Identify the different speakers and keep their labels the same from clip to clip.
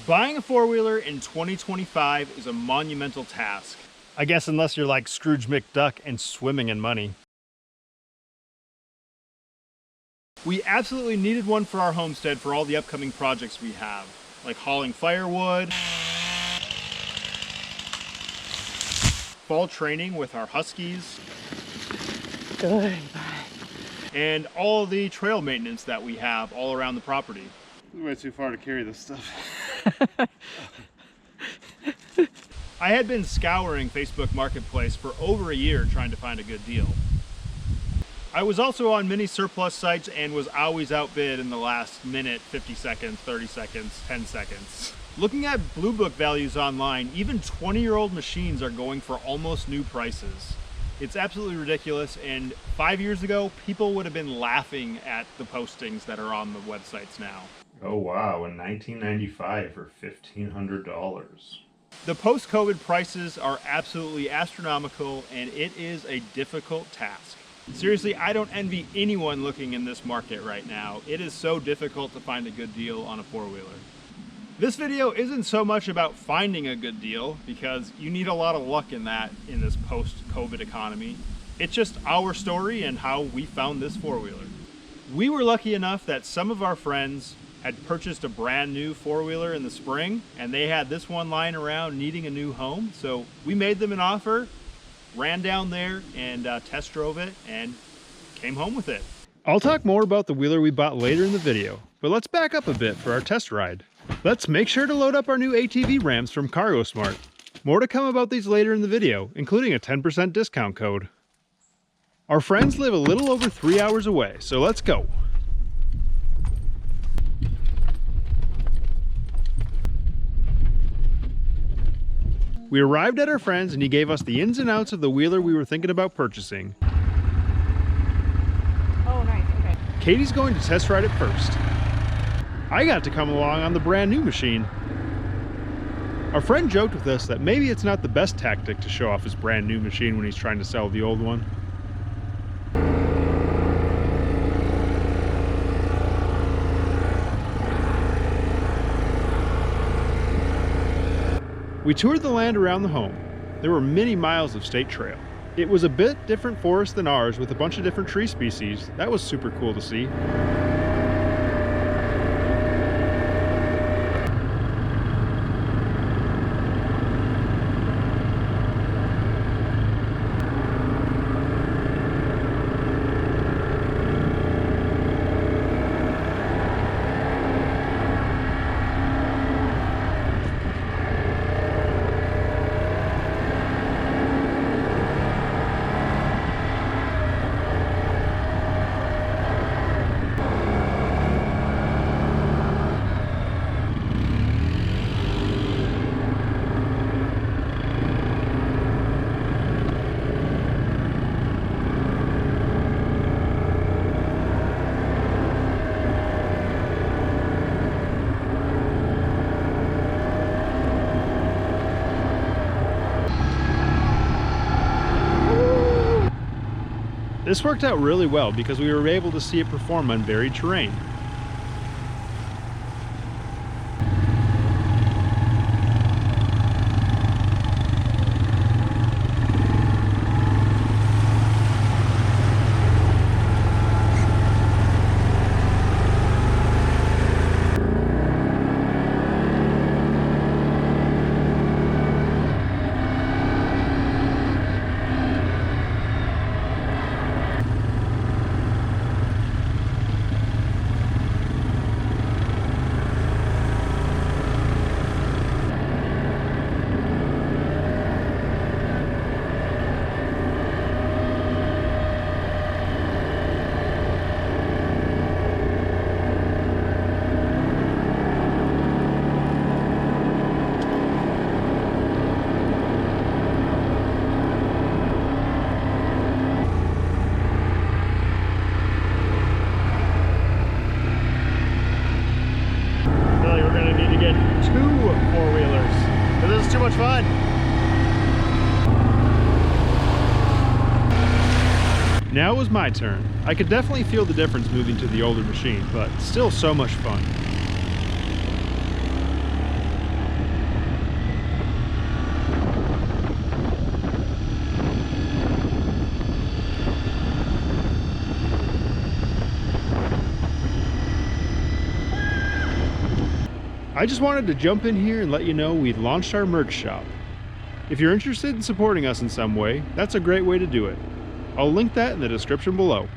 Speaker 1: Buying a four-wheeler in 2025 is a monumental task. I guess unless you're like Scrooge McDuck and swimming in money. We absolutely needed one for our homestead for all the upcoming projects we have, like hauling firewood, fall training with our huskies, and all the trail maintenance that we have all around the property.
Speaker 2: It's way too far to carry this stuff.
Speaker 1: I had been scouring Facebook Marketplace for over a year trying to find a good deal. I was also on many surplus sites and was always outbid in the last minute, 50 seconds, 30 seconds, 10 seconds. Looking at Blue Book values online, even 20-year-old machines are going for almost new prices. It's absolutely ridiculous, and 5 years ago, people would have been laughing at the postings that are on the websites now.
Speaker 2: Oh wow, in 1995 for $1,500.
Speaker 1: The post-COVID prices are absolutely astronomical, and it is a difficult task. Seriously, I don't envy anyone looking in this market right now. It is so difficult to find a good deal on a four-wheeler. This video isn't so much about finding a good deal, because you need a lot of luck in this post-COVID economy. It's just our story and how we found this four-wheeler. We were lucky enough that some of our friends had purchased a brand new four-wheeler in the spring, and they had this one lying around needing a new home. So we made them an offer, ran down there and test drove it and came home with it. I'll talk more about the wheeler we bought later in the video, but let's back up a bit for our test ride. Let's make sure to load up our new ATV Ramps from Cargo Smart. More to come about these later in the video, including a 10% discount code. Our friends live a little over 3 hours away, so let's go. We arrived at our friend's and he gave us the ins and outs of the wheeler we were thinking about purchasing.
Speaker 3: Oh, nice, okay.
Speaker 1: Katie's going to test ride it first. I got to come along on the brand new machine. Our friend joked with us that maybe it's not the best tactic to show off his brand new machine when he's trying to sell the old one. We toured the land around the home. There were many miles of state trail. It was a bit different forest than ours with a bunch of different tree species. That was super cool to see. This worked out really well because we were able to see it perform on varied terrain. Too much fun. Now it was my turn. I could definitely feel the difference moving to the older machine, but still so much fun. I just wanted to jump in here and let you know we'd launched our merch shop. If you're interested in supporting us in some way, that's a great way to do it. I'll link that in the description below.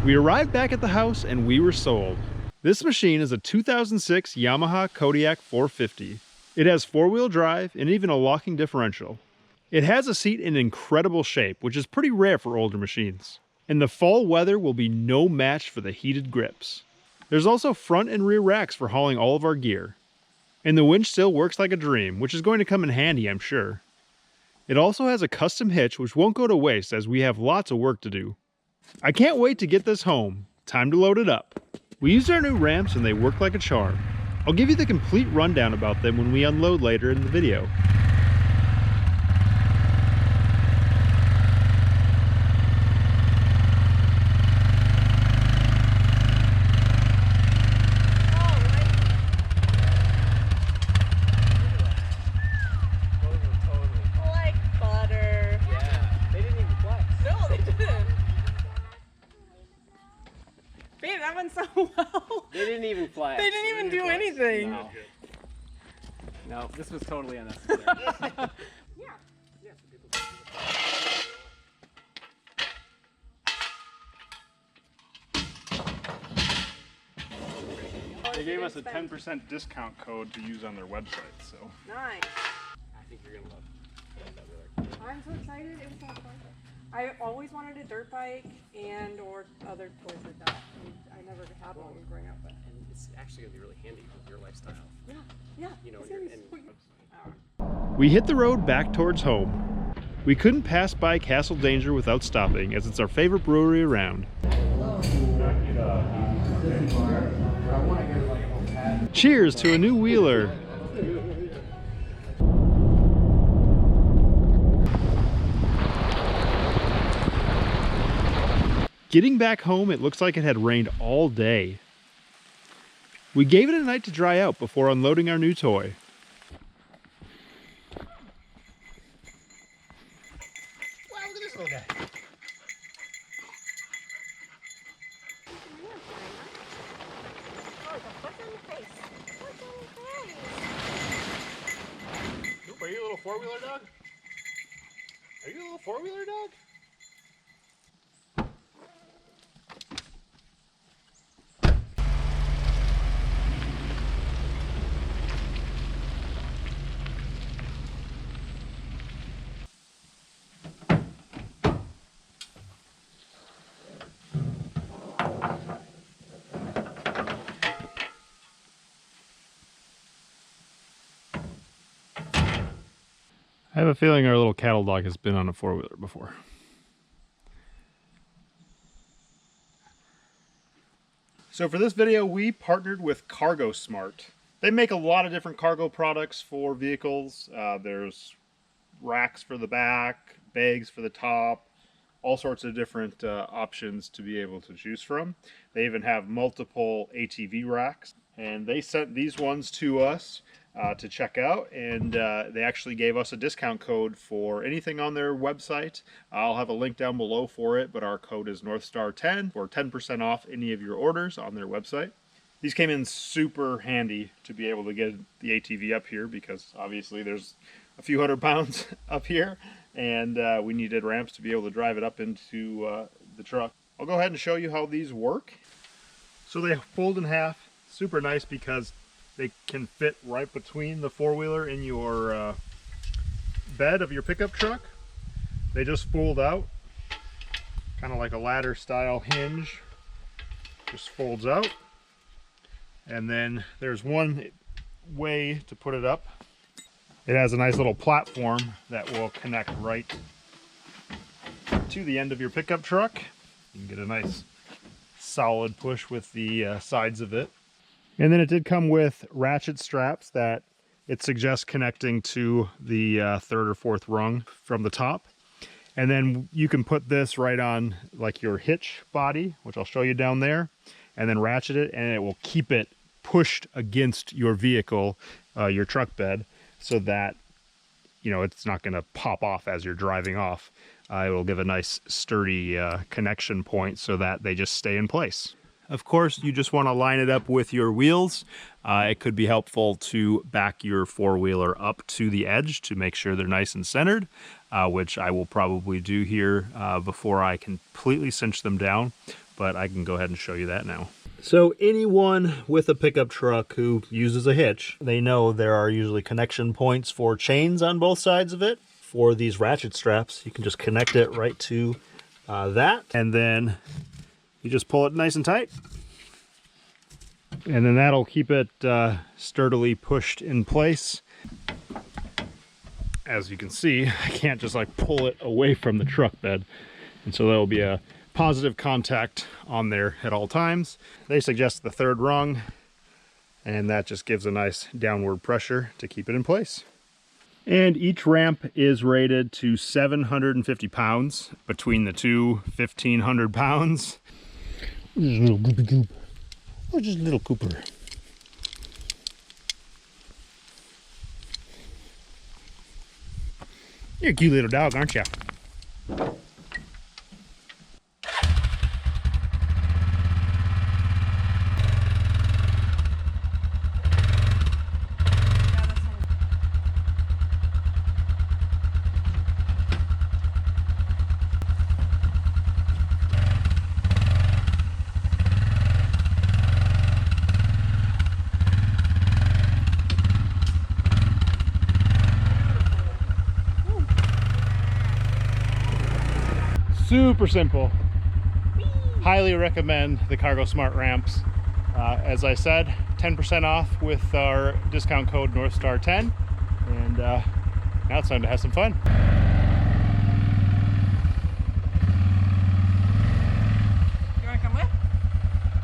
Speaker 1: We arrived back at the house and we were sold. This machine is a 2006 Yamaha Kodiak 450. It has four-wheel drive and even a locking differential. It has a seat in incredible shape, which is pretty rare for older machines. And the fall weather will be no match for the heated grips. There's also front and rear racks for hauling all of our gear. And the winch still works like a dream, which is going to come in handy, I'm sure. It also has a custom hitch which won't go to waste as we have lots of work to do. I can't wait to get this home. Time to load it up. We used our new ramps and they work like a charm. I'll give you the complete rundown about them when we unload later in the video.
Speaker 3: That went so well.
Speaker 4: They didn't even fly.
Speaker 3: They didn't even do anything.
Speaker 4: No. No, this was totally unnecessary.
Speaker 5: They gave us a 10% discount code to use on their website, so.
Speaker 3: Nice.
Speaker 4: I think you're gonna love it.
Speaker 3: I'm so excited. It was so fun. I always wanted a dirt bike and or other toys like that. I never had one growing up. But.
Speaker 4: And it's actually gonna be really handy with your lifestyle.
Speaker 3: Yeah.
Speaker 4: You know,
Speaker 3: it's
Speaker 4: you're
Speaker 3: gonna be
Speaker 4: in.
Speaker 3: sweet.
Speaker 1: We hit the road back towards home. We couldn't pass by Castle Danger without stopping, as it's our favorite brewery around. Cheers to a new wheeler. Getting back home, it looks like it had rained all day. We gave it a night to dry out before unloading our new toy.
Speaker 4: Wow, look at this little guy.
Speaker 5: Oop, are you a little four-wheeler dog? Are you a little four-wheeler dog?
Speaker 1: I have a feeling our little cattle dog has been on a four-wheeler before. So for this video, we partnered with Cargo Smart. They make a lot of different cargo products for vehicles. There's racks for the back, bags for the top, all sorts of different options to be able to choose from. They even have multiple ATV racks, and they sent these ones to us to check out, and they actually gave us a discount code for anything on their website. I'll have a link down below for it, but our code is NorthStar10 for 10% off any of your orders on their website. These came in super handy to be able to get the ATV up here, because obviously there's a few hundred pounds up here, and we needed ramps to be able to drive it up into the truck. I'll go ahead and show you how these work. So they fold in half, super nice because they can fit right between the four-wheeler and your bed of your pickup truck. They just fold out, kind of like a ladder style hinge. Just folds out. And then there's one way to put it up. It has a nice little platform that will connect right to the end of your pickup truck. You can get a nice solid push with the sides of it. And then it did come with ratchet straps that it suggests connecting to the third or fourth rung from the top. And then you can put this right on like your hitch body, which I'll show you down there, and then ratchet it, and it will keep it pushed against your vehicle, your truck bed, so that, you know, it's not going to pop off as you're driving off. It will give a nice sturdy connection point so that they just stay in place. Of course, you just want to line it up with your wheels. It could be helpful to back your four-wheeler up to the edge to make sure they're nice and centered, which I will probably do here before I completely cinch them down, but I can go ahead and show you that now. So anyone with a pickup truck who uses a hitch, they know there are usually connection points for chains on both sides of it. For these ratchet straps, you can just connect it right to that, and then you just pull it nice and tight. And then that'll keep it sturdily pushed in place. As you can see, I can't just like pull it away from the truck bed. And so there'll be a positive contact on there at all times. They suggest the third rung, and that just gives a nice downward pressure to keep it in place. And each ramp is rated to 750 pounds. Between the two, 1,500 pounds. Just a little goopy goop. Oh, just a little Cooper. You're a cute little dog, aren't you? Super simple. Highly recommend the Cargo Smart ramps. As I said, 10% off with our discount code NorthStar10. And now it's time to have some fun.
Speaker 3: You want to come with?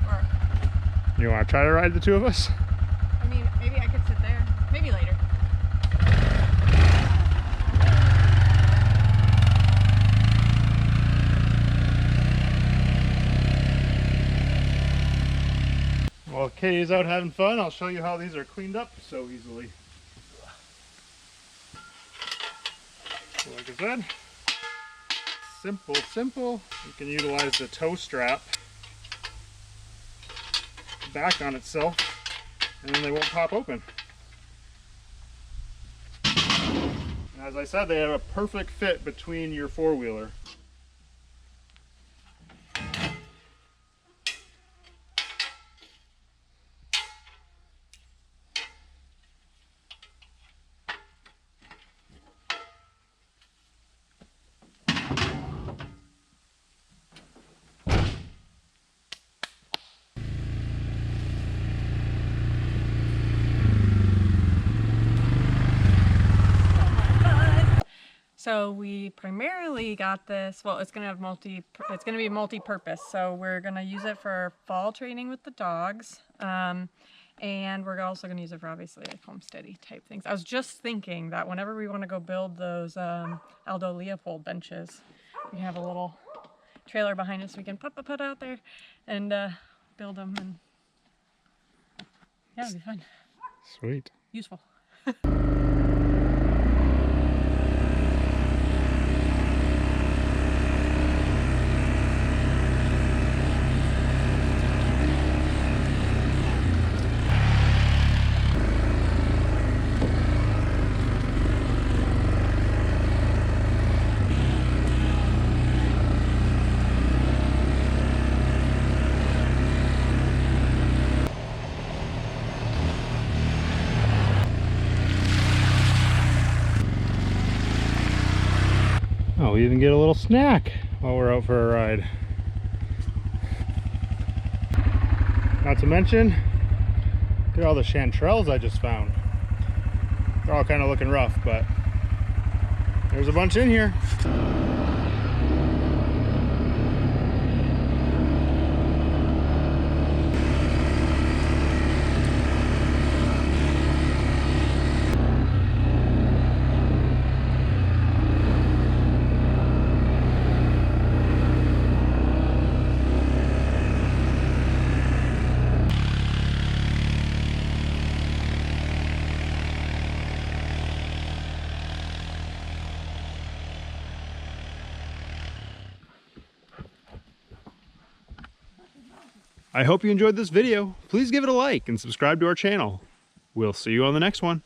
Speaker 3: Or,
Speaker 1: You want to try to ride the two of us?
Speaker 3: I mean, maybe I could sit there. Maybe later.
Speaker 1: While Katie's out having fun, I'll show you how these are cleaned up so easily. So like I said, simple, simple. You can utilize the tow strap back on itself, and then they won't pop open. And as I said, they have a perfect fit between your four-wheeler.
Speaker 3: So we primarily got this, well, it's gonna be multi-purpose. So we're gonna use it for fall training with the dogs. And we're also gonna use it for obviously like homesteady type things. I was just thinking that whenever we wanna go build those Aldo Leopold benches, we have a little trailer behind us we can put out there and build them, and yeah, it'll be fun.
Speaker 1: Sweet.
Speaker 3: Useful.
Speaker 1: Oh, we even get a little snack while we're out for a ride. Not to mention, look at all the chanterelles I just found. They're all kind of looking rough, but there's a bunch in here. I hope you enjoyed this video. Please give it a like and subscribe to our channel. We'll see you on the next one.